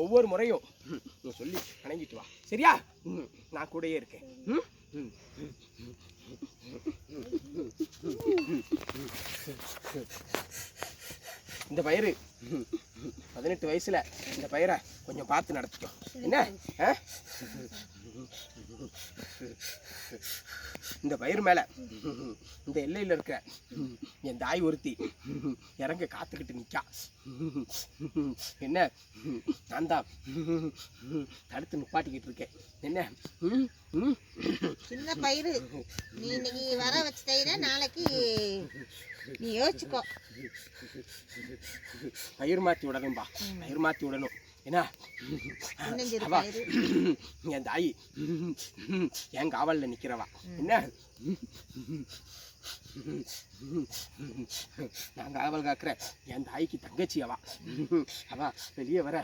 ஒவ்வொரு முறையும் நீ சொல்லி வணங்கிட்டு வா, சரியா? நான் கூடயே இருக்கேன். இந்த பயிர் 18 வயசுல இந்த பயிரை கொஞ்சம் பார்த்து நடத்திக்கும், என்ன? இந்த பயிர் மேல இந்த எல்லையில் இருக்கிற என் தாய் ஒருத்தி இறங்க காத்துக்கிட்டு நிக்கா. என்ன, நான் தான் தடுத்து நிப்பாட்டிக்கிட்டு இருக்கேன். என்ன, சின்ன பயிர் நீ இன்னைக்கு வர வச்ச தயிர நாளைக்கு நீ யோசிச்சுக்கோ. பயிர் மாற்றி விடணும்பா, பயிர் மாற்றி விடணும். என்ன, என் தாயி என் காவலில் நிற்கிறவா. என்ன, நான் காவல் காக்குற என் தாய்க்கு தங்கச்சி அவ. அவ வெளியே வர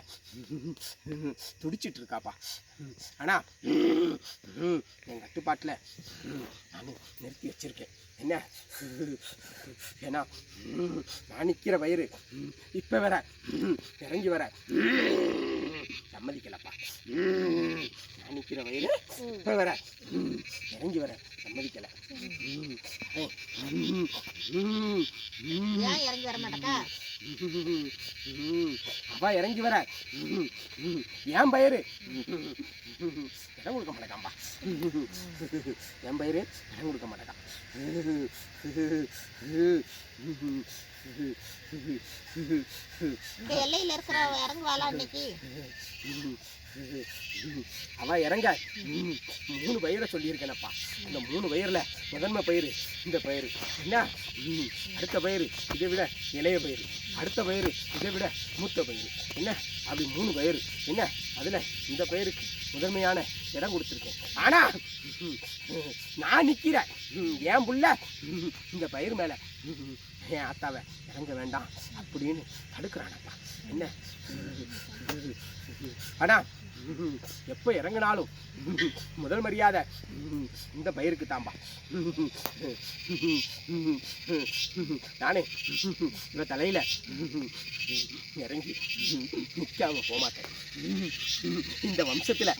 துடிச்சிட்டு இருக்காப்பா. ஆனா என் கட்டுப்பாட்டில் நான் நிறுத்தி வச்சிருக்கேன். என்ன, ஏன்னா நான் நிற்கிற வயிறு இப்ப வர இறங்கி வர சம்மதிக்கலப்பா. நான் நிற்கிற வயிறு இப்ப வர இறங்கி வர சம்மதிக்கல. இறங்கி வர மாட்டா அவ இறங்கி வர என் பயிறு இடம் கொடுக்க மாட்டேக்காம்பா. என் பயிறு இடம் கொடுக்க மாட்டேக்கான். இந்த எல்லையில இருக்கிற இறங்குவாளா இன்னைக்கு? அவ இறங்க 3 பயிரை சொல்லியிருக்கேனப்பா. அந்த 3 பயிரில் முதன்மை பயிர் இந்த பயிர். என்ன, அடுத்த பயிர் இதை விட இளைய பயிர், அடுத்த பயிர் இதை விட மூத்த பயிர். என்ன, அப்படி 3 பயிர். என்ன, அதில் இந்த பயிருக்கு முதன்மையான இடம் கொடுத்துருக்கேன். ஆனா நான் நிற்கிறேன் என் புள்ள இந்த பயிர் மேலே என் ஆத்தாவை இறங்க வேண்டாம் அப்படின்னு தடுக்கிறானப்பா. என்ன, ஆனா எப்போ இறங்கினாலும் முதல் மரியாதை இந்த பயிருக்கு தாம்பா. நானே இவ தலையில இறங்கி நிற்காம போமாட்டேன். இந்த வம்சத்துல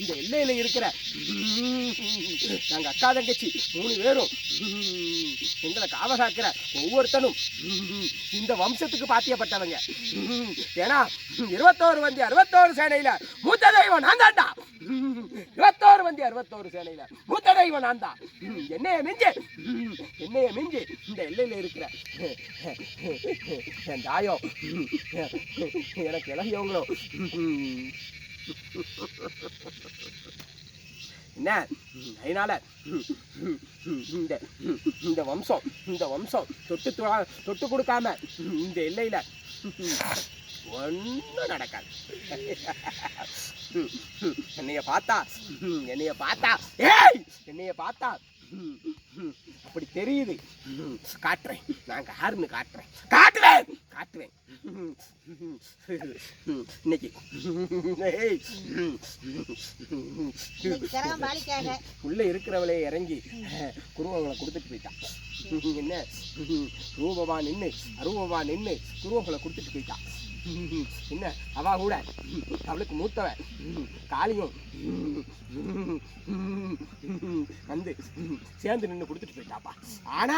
இந்த எல்லையில இருக்கிற நாங்க அக்கா தங்கச்சி 3 பேரும் எங்களை காவ காக்கிற ஒவ்வொருத்தனும் இந்த வம்சத்துக்கு பாத்தியப்பட்டவங்க. ஏன்னா 21 வந்தி 61 சேனையில மூத்த தெய்வம் நான் தான்டா. 21 வந்தி 61 சேனையில மூத்த தெய்வம் நான் தான். என்னைய மிஞ்சி இந்த எல்லையில இருக்கிற என் தாயோ எனக்கு இளகியவங்களோ என்ன, அதனால இந்த வம்சம் தொட்டு கொடுக்காம இந்த எல்லையில ஒன்றும் நடக்காது. என்னைய பார்த்தா அப்படி தெரியுது. காட்டுறேன், நான் யாருன்னு காட்டுவேன். இன்னைக்கு உள்ள இருக்கிறவளே இறங்கி குருவங்களை கொடுத்துட்டு போயிட்டான். என்ன, ரூபமா நின்று அரூபமா நின்று குருவங்களை கொடுத்துட்டு போயிட்டான். என்ன, அவ கூட அவளுக்கு மூத்தவன் காளியும் வந்து சேர்ந்து நின்று கொடுத்துட்டு போயிட்டாப்பா. ஆனா